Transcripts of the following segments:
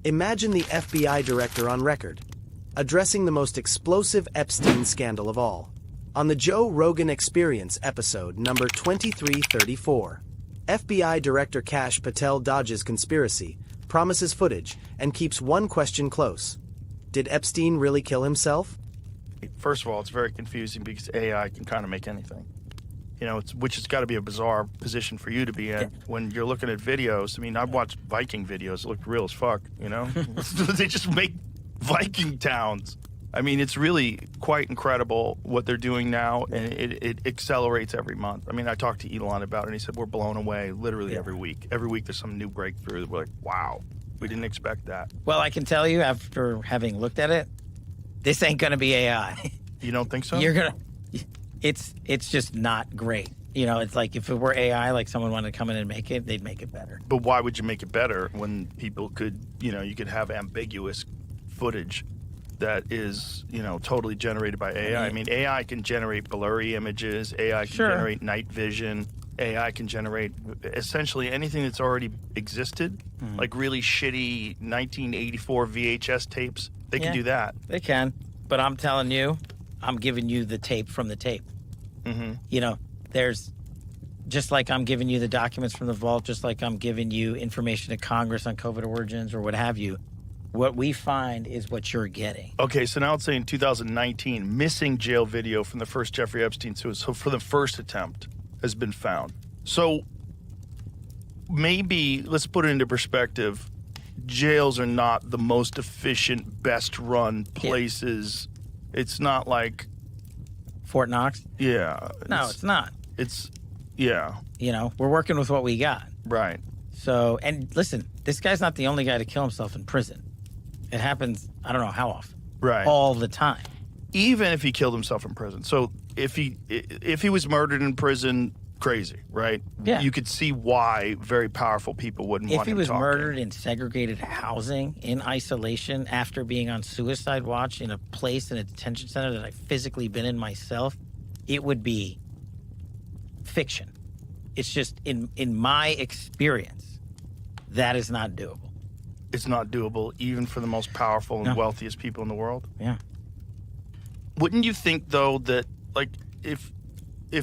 Imagine the FBI director on record, addressing the most explosive Epstein scandal of all. On the Joe Rogan Experience episode number 2334, FBI Director Kash Patel dodges conspiracy, promises footage, and keeps one question close. Did Epstein really kill himself? First of all, it's very confusing because AI can kind of make anything. You know, which has got to be a bizarre position for you to be in when you're looking at videos. I mean, I've watched Viking videos. It looked real as fuck, you know? They just make Viking towns. I mean, it's really quite incredible what they're doing now, and it accelerates every month. I mean, I talked to Elon about it, and he said we're blown away literally every week. Every week there's some new breakthrough. We're like, wow, we didn't expect that. Well, I can tell you after having looked at it, this ain't going to be AI. You don't think so? You're going to... It's just not great. You know, it's like if it were AI, like someone wanted to come in and make it, they'd make it better. But why would you make it better when people could, you know, you could have ambiguous footage that is, you know, totally generated by AI? I mean, AI can generate blurry images. AI can generate night vision. AI can generate essentially anything that's already existed, like really shitty 1984 VHS tapes. They can do that. They can. But I'm telling you, I'm giving you the tape from the tape. You know, there's just like I'm giving you the documents from the vault, just like I'm giving you information to Congress on COVID origins or what have you. What we find is what you're getting. Okay, so now it's saying 2019, missing jail video from the first Jeffrey Epstein suicide. So for the first attempt has been found. So maybe, let's put it into perspective, jails are not the most efficient, best run places. It's not like Fort Knox? Yeah. No, it's not. It's, yeah. You know, we're working with what we got. Right. So, and listen, this guy's not the only guy to kill himself in prison. It happens, I don't know how often. Right. All the time. Even if he killed himself in prison. So if he was murdered in prison, crazy, right? Yeah. You could see why very powerful people wouldn't want him If he was talking. murdered in segregated housing, in isolation, after being on suicide watch in a place in a detention center that I've physically been in myself, it would be fiction. It's just, in my experience, that is not doable. It's not doable even for the most powerful and wealthiest people in the world? Yeah. Wouldn't you think, though, that, like, if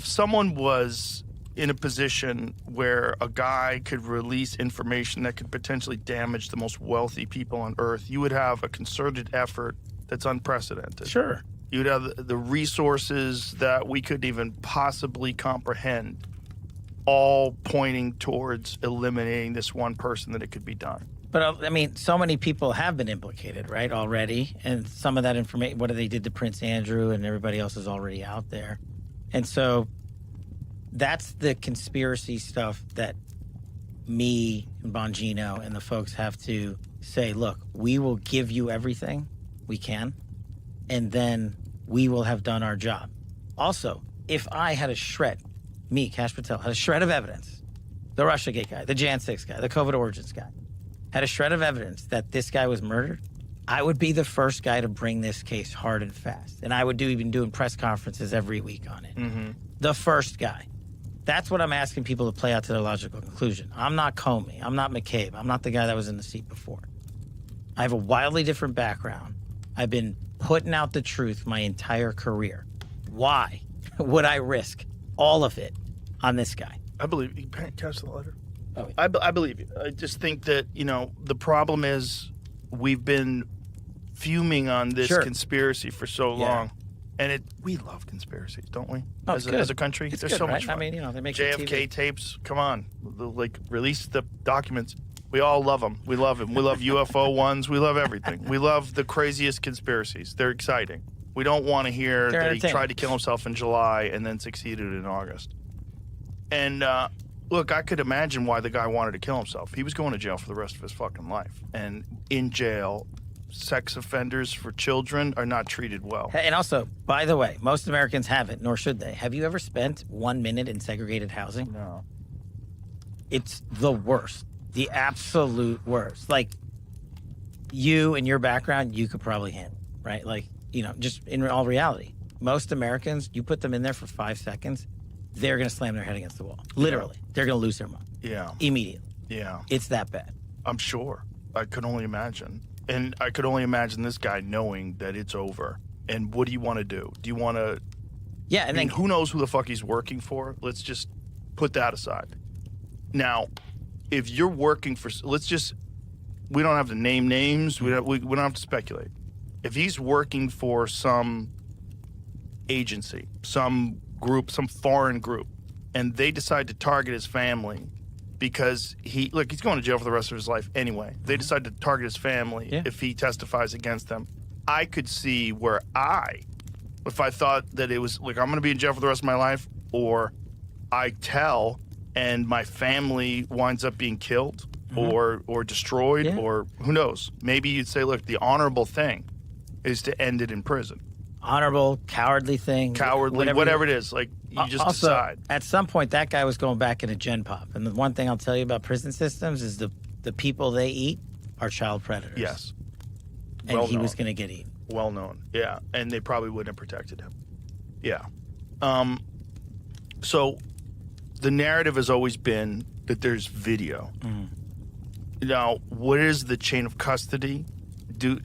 someone was in a position where a guy could release information that could potentially damage the most wealthy people on Earth, you would have a concerted effort that's unprecedented. Sure. You would have the resources that we couldn't even possibly comprehend, all pointing towards eliminating this one person that it could be done. But, I mean, so many people have been implicated, right, already. And some of that information, what they did to Prince Andrew and everybody else is already out there. And so that's the conspiracy stuff that me and Bongino and the folks have to say, look, we will give you everything we can, and then we will have done our job. Also, if I had a shred, me, Kash Patel, had a shred of evidence, the Russiagate guy, the Jan 6 guy, the COVID origins guy, had a shred of evidence that this guy was murdered, I would be the first guy to bring this case hard and fast. And I would even doing press conferences every week on it. The first guy. That's what I'm asking people to play out to their logical conclusion. I'm not Comey. I'm not McCabe. I'm not the guy that was in the seat before. I have a wildly different background. I've been putting out the truth my entire career. Why would I risk all of it on this guy? I believe you. Catch the letter. Oh, I believe you. I just think that, you know, the problem is we've been fuming on this conspiracy for so long. And we love conspiracies, don't we? Oh, as a country. It's There's good, so right? much fun. I mean, you know, they make JFK tapes, come on. Like, release the documents. We all love them. We love them. We love UFO ones. We love everything. We love the craziest conspiracies. They're exciting. We don't want to hear that he tried to kill himself in July and then succeeded in August. And, look, I could imagine why the guy wanted to kill himself. He was going to jail for the rest of his fucking life. And in jail, sex offenders for children are not treated well. And also, by the way, most Americans haven't, nor should they. Have you ever spent 1 minute in segregated housing? No. It's the worst. The absolute worst. Like, you and your background, you could probably handle, right? Like, you know, just in all reality, most Americans, you put them in there for 5 seconds, they're going to slam their head against the wall. Literally. They're going to lose their mind. Yeah. Immediately. Yeah. It's that bad. I'm sure. I could only imagine. And I could only imagine this guy knowing that it's over. And what do you want to do? Do you want to... Yeah, and then who knows who the fuck he's working for? Let's just put that aside. Now, if you're working for... We don't have to name names. We don't have to speculate. If he's working for some agency, some group, some foreign group, and they decide to target his family because he's going to jail for the rest of his life anyway. They decide to target his family if he testifies against them. I could see where if I thought that it was like I'm going to be in jail for the rest of my life, or I tell and my family winds up being killed or destroyed, or who knows. Maybe you'd say, look, the honorable thing is to end it in prison. Honorable, cowardly thing. Cowardly, whatever it is. Like, you just also, decide. At some point, that guy was going back in a gen pop. And the one thing I'll tell you about prison systems is the people they eat are child predators. Yes. And he was going to get eaten. Well known. Yeah. And they probably wouldn't have protected him. Yeah. So the narrative has always been that there's video. Now, what is the chain of custody?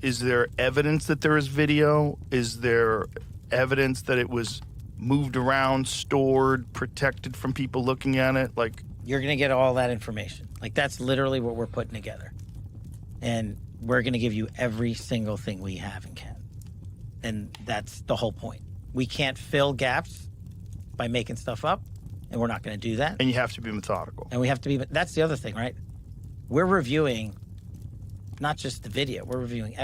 Is there evidence that there is video? Is there evidence that it was moved around, stored, protected from people looking at it? Like, you're going to get all that information. Like, that's literally what we're putting together. And we're going to give you every single thing we have and can. And that's the whole point. We can't fill gaps by making stuff up, and we're not going to do that. And you have to be methodical. And we have to be, that's the other thing, right? We're reviewing not just the video, we're reviewing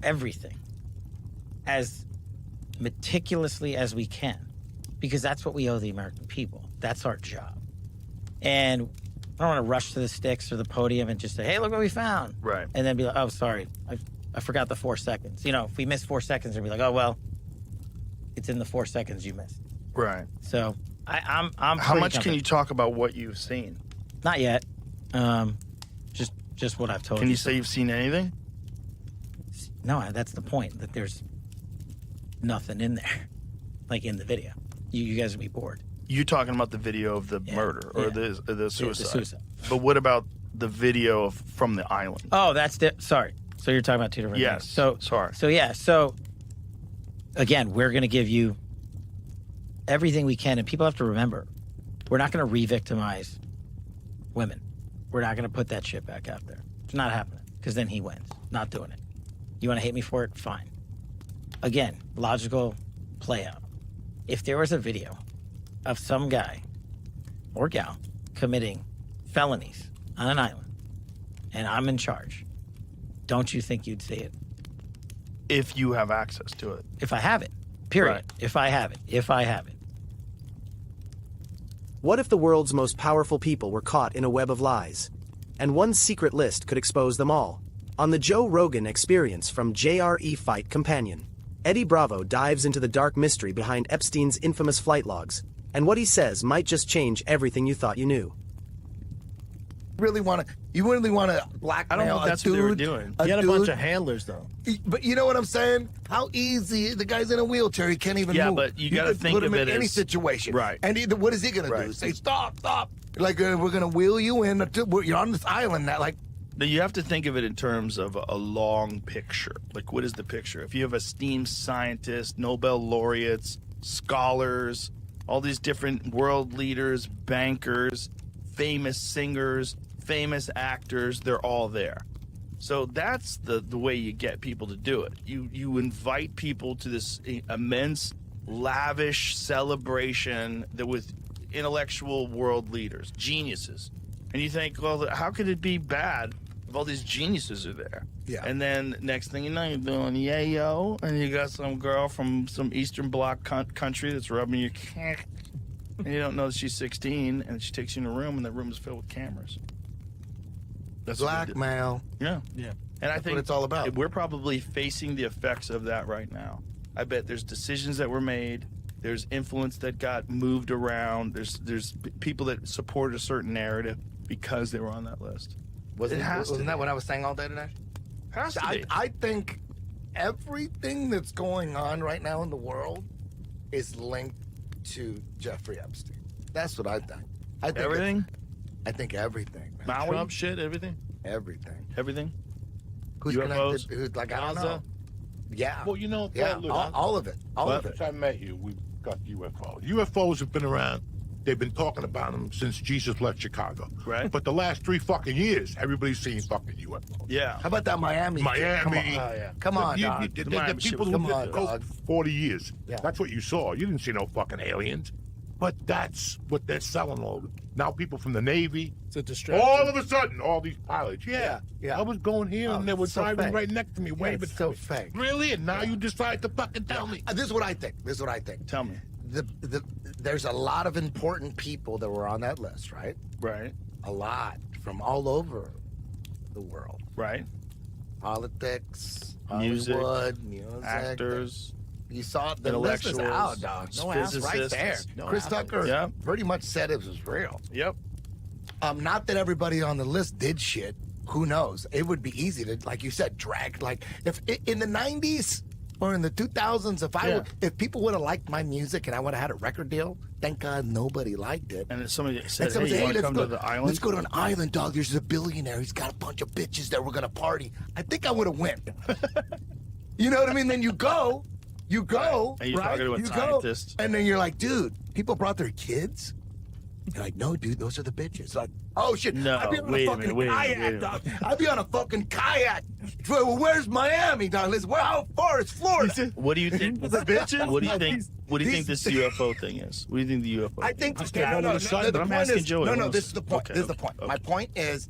everything as meticulously as we can, because that's what we owe the American people. That's our job. And I don't want to rush to the sticks or the podium and just say, hey, look what we found. Right. And then be like, oh, sorry, I forgot the 4 seconds. If we miss 4 seconds, they'll be like, oh, well, it's in the 4 seconds you missed. Right. So I'm How much can you talk about what you've seen? Not yet. Just what I've told you. Can you say you've seen anything? No, that's the point, that there's nothing in there, like in the video. You guys would be bored. You're talking about the video of the murder or the suicide. Yeah, the suicide. But what about the video from the island? Oh, sorry. So you're talking about two different things. So sorry. So again, we're going to give you everything we can, and people have to remember, we're not going to re-victimize women. We're not going to put that shit back out there. It's not happening, because then he wins. Not doing it. You want to hate me for it? Fine. Again, logical play out. If there was a video of some guy or gal committing felonies on an island and I'm in charge, don't you think you'd see it? If you have access to it. If I have it. Period. Right. If I have it. What if the world's most powerful people were caught in a web of lies? And one secret list could expose them all. On the Joe Rogan Experience from JRE Fight Companion, Eddie Bravo dives into the dark mystery behind Epstein's infamous flight logs, and what he says might just change everything you thought you knew. You really want to blackmail I don't know if that's what they were doing. He had a bunch of handlers, though. But you know what I'm saying? How easy, the guy's in a wheelchair, he can't even move. Yeah, but you got to could think put of him it in any as- situation. Right. And what is he going to do? Say, stop. Like, we're going to wheel you in. You're on this island now. Like, Now, you have to think of it in terms of a long picture. Like, what is the picture? If you have esteemed scientists, Nobel laureates, scholars, all these different world leaders, bankers, famous singers, famous actors, they're all there. So that's the way you get people to do it. You invite people to this immense, lavish celebration that with intellectual world leaders, geniuses. And you think, well, how could it be bad if all these geniuses are there? Yeah. And then next thing you know, you're doing yayo, and you got some girl from some Eastern Bloc country that's rubbing your and you don't know that she's 16, and she takes you in a room, and that room is filled with cameras. That's what they did. blackmail. Yeah. Yeah. And I That's think what it's all about. we're probably facing the effects of that right now. I bet there's decisions that were made. There's influence that got moved around. There's people that supported a certain narrative because they were on that list. Wasn't has to that what I was saying all day today? Has to be. I think everything that's going on right now in the world is linked to Jeffrey Epstein. That's what I think. Everything? I think everything. Man. Maui? Trump shit, everything. Everything. Everything? Who's UFOs? connected? Who's like, I don't know. Yeah. Well, you know, Yeah, look, all of it. All of it. since I met you, we've got UFOs. UFOs have been around. They've been talking about them since Jesus left Chicago. Right. But the last 3 fucking years, everybody's seen fucking UFOs. Yeah. How about that Miami? Miami. Come on, Come on, dog. The Miami shit people was who come lived on, the coast dog. for 40 years. Yeah. That's what you saw. You didn't see no fucking aliens. But that's what they're selling all over. Now people from the Navy, It's a distraction. all of a sudden, all these pilots, Yeah. I was going here Oh, and they were it's so driving fake. right next to me, waving. It's so at me. fake. Really? And now you decide to fucking tell me. This is what I think. Tell me. There's a lot of important people that were on that list, right? Right. A lot from all over the world. Right. Politics, Music, Hollywood, music, Actors. You saw the list is intellectuals, out, dog. No ass right there. physicists. No Chris ass. Tucker Yeah. pretty much said it was real. Yep. Not that everybody on the list did shit. Who knows? It would be easy to, like you said, drag. Like if in the '90s or in the 2000s, if people would have liked my music and I would have had a record deal, thank God nobody liked it. And then somebody said, And someone hey, said, you want to come let's to the island? Let's go to an island, dog. There's a billionaire. He's got a bunch of bitches that we're gonna party. I think I would have went. You know what I mean? Then you go, And you're right? talking to a You scientist. and then you're like, dude, people brought their kids. You're like, no, dude, those are the bitches. Like, oh shit, No, I'd be on wait a a fucking minute, wait a minute, kayak, wait a dog. I'd be on a fucking kayak. Well, where's Miami, dog? Listen, how far is Florida? What do you think? The bitches? What do you think? What do you think these- this UFO thing is? What do you think the UFO? I think I can't no, decide, the but I'm point asking is, Joey. No, What this was- is the point. okay, This is the okay, point. okay. My point is,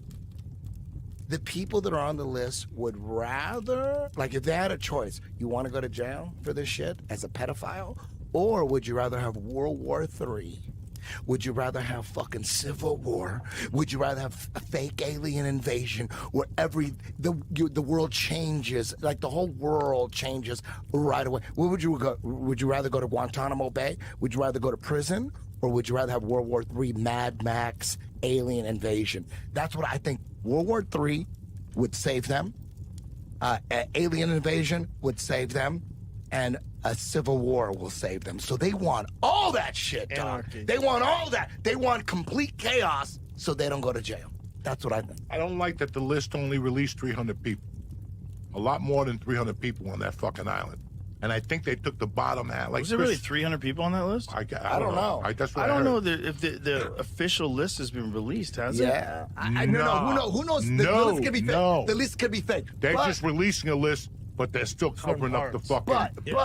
the people that are on the list would rather, like, if they had a choice, you want to go to jail for this shit as a pedophile, or would you rather have World War III? Would you rather have fucking civil war? Would you rather have a fake alien invasion where the world changes, like the whole world changes right away? Where would you go? Would you rather go to Guantanamo Bay? Would you rather go to prison? Or would you rather have World War III, Mad Max, alien invasion? That's what I think. World War III would save them. Alien invasion would save them. And a civil war will save them. So they want all that shit, dog. Anarchy. They want all that. They want complete chaos so they don't go to jail. That's what I think. I don't like that the list only released 300 people. A lot more than 300 people on that fucking island. And I think they took the bottom half. Like Was there really 300 people on that list? I don't know. That's what I don't heard. know if the official list has been released, has it? Yeah. I no. Who knows? The No, list could be fake. no. The list could be fake. They're But- just releasing a list, but they're still covering up the parts. fucking.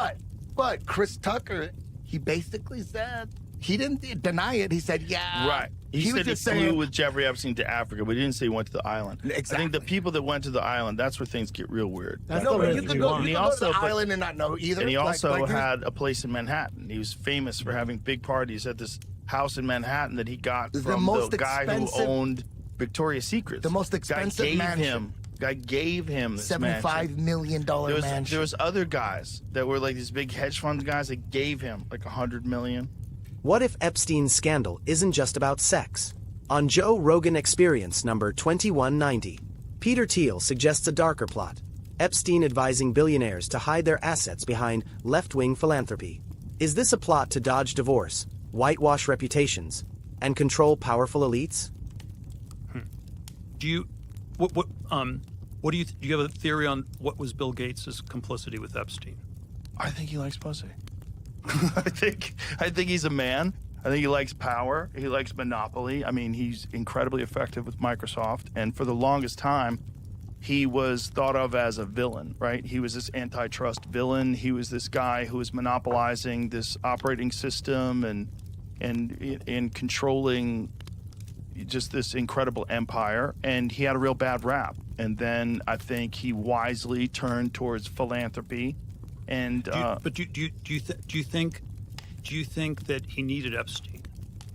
But Chris Tucker, he basically said, he didn't deny it. He said, yeah. Right. He was said he just flew saying, with Jeffrey Epstein to Africa, but he didn't say he went to the island. I think Exactly. the people that went to the island, that's where things get real weird. That's no, the but list you if could you go, want. And he you could go also- to the but- island and not know either. And he also like, had a place in Manhattan. He was famous for having big parties at this house in Manhattan that he got The from most the guy who expensive- owned Victoria's Secrets. The most expensive mansion. Guy gave him this $75 mansion. million mansion. There was other guys that were like these big hedge fund guys that gave him like $100 million. What if Epstein's scandal isn't just about sex? On Joe Rogan Experience number 2190, Peter Thiel suggests a darker plot. Epstein advising billionaires to hide their assets behind left-wing philanthropy. Is this a plot to dodge divorce, whitewash reputations, and control powerful elites? Do you, what do you, do you have a theory on what was Bill Gates' complicity with Epstein? I think he likes pussy. I think he's a man. I think he likes power. He likes monopoly. I mean, he's incredibly effective with Microsoft. And for the longest time, he was thought of as a villain, right? He was this antitrust villain. He was this guy who was monopolizing this operating system and controlling just this incredible empire. And he had a real bad rap. And then I think he wisely turned towards philanthropy. And Do you think that he needed Epstein?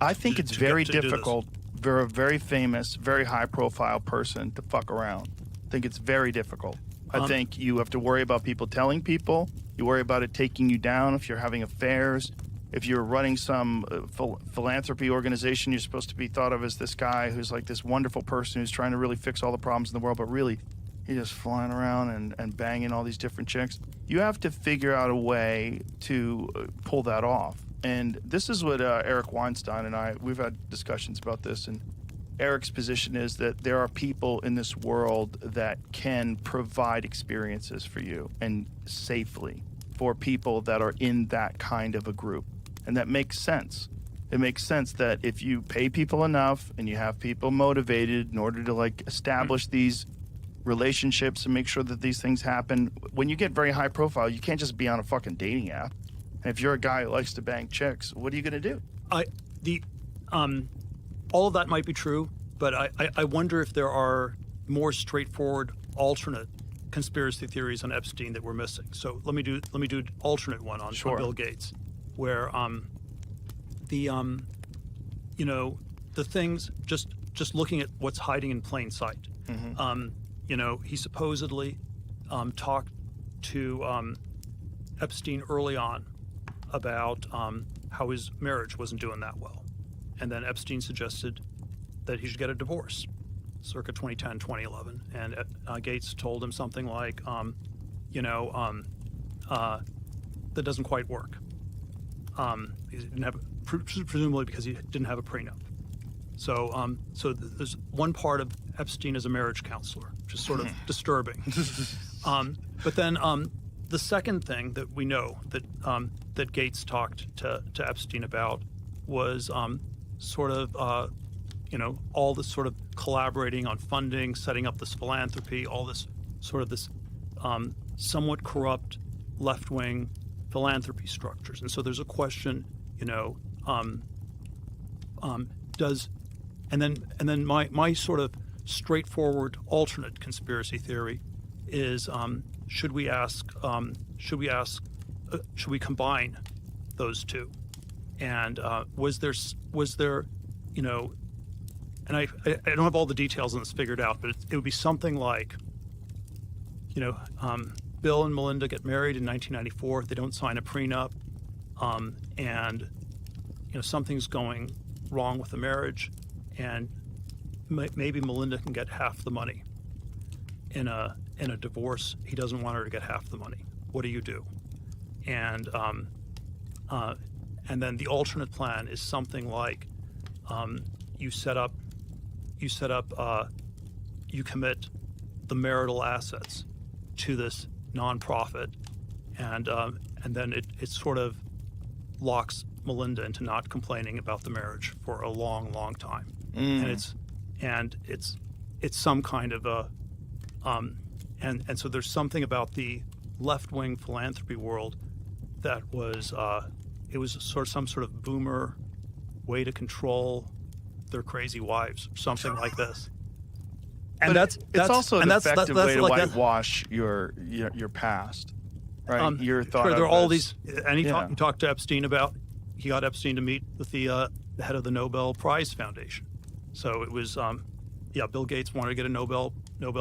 I think to- it's to very get to do this? difficult for a very famous, very high-profile person to fuck around. I think it's very difficult. I think you have to worry about people telling people. You worry about it taking you down if you're having affairs. If you're running some philanthropy organization, you're supposed to be thought of as this guy who's like this wonderful person who's trying to really fix all the problems in the world, but really he's just flying around and banging all these different chicks. You have to figure out a way to pull that off. And this is what Eric Weinstein and we've had discussions about this, and Eric's position is that there are people in this world that can provide experiences for you and safely for people that are in that kind of a group. And that makes sense. It makes sense that if you pay people enough and you have people motivated in order to like establish these relationships and make sure that these things happen, when you get very high profile, you can't just be on a fucking dating app. And if you're a guy who likes to bang chicks, what are you going to do? All of that might be true, but I wonder if there are more straightforward alternate conspiracy theories on Epstein that we're missing. So let me do an alternate one on Bill Gates, where the things, just looking at what's hiding in plain sight. He supposedly talked to Epstein early on about how his marriage wasn't doing that well. And then Epstein suggested that he should get a divorce, circa 2010, 2011. And Gates told him something like, that doesn't quite work. He didn't have, presumably because he didn't have a prenup. So, there's one part of Epstein as a marriage counselor, which is sort of disturbing. But then the second thing that we know that Gates talked to Epstein about was all this sort of collaborating on funding, setting up this philanthropy, all this somewhat corrupt left-wing philanthropy structures. And so there's a question, and then my sort of straightforward alternate conspiracy theory is should we combine those two? And was there and I don't have all the details on this figured out, but it would be something like, Bill and Melinda get married in 1994. They don't sign a prenup, and something's going wrong with the marriage, and maybe Melinda can get half the money. In a divorce, he doesn't want her to get half the money. What do you do? And then the alternate plan is something like you commit the marital assets to this nonprofit, and then it sort of locks Melinda into not complaining about the marriage for a long, long time. And it's some kind of a and so there's something about the left-wing philanthropy world that was it was some sort of boomer way to control their crazy wives, something like this. And but it's also an effective way to like whitewash your past, right? Your thought. Sure, there are all these, and he Yeah. talked to Epstein about. He got Epstein to meet with the head of the Nobel Prize Foundation. So it was, Bill Gates wanted to get a Nobel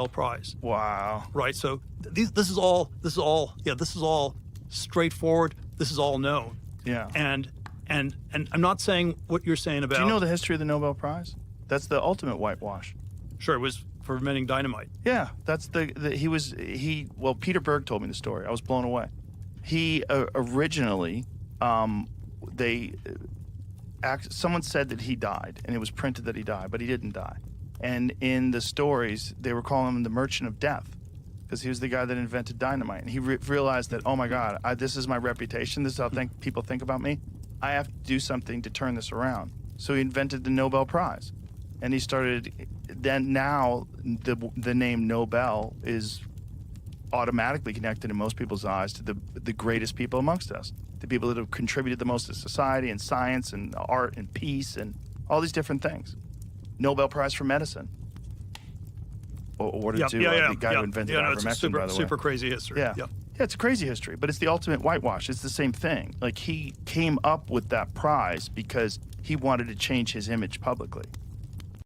Prize. Wow. Right. So this is all straightforward. This is all known. Yeah. And I'm not saying what you're saying about. Do you know the history of the Nobel Prize? That's the ultimate whitewash. Sure, it was for inventing dynamite. Yeah, that's well, Peter Berg told me the story. I was blown away. He originally, someone said that he died, and it was printed that he died, but he didn't die. And in the stories, they were calling him the Merchant of Death, because he was the guy that invented dynamite. And he realized that, oh my God, this is my reputation. This is how people think about me. I have to do something to turn this around. So he invented the Nobel Prize. And he started, now the name Nobel is automatically connected in most people's eyes to the greatest people amongst us, the people that have contributed the most to society and science and art and peace and all these different things. Nobel Prize for medicine. Awarded to the guy who invented ivermectin, by the way. Super crazy history. Yeah, it's a crazy history, but it's the ultimate whitewash. It's the same thing. Like, he came up with that prize because he wanted to change his image publicly.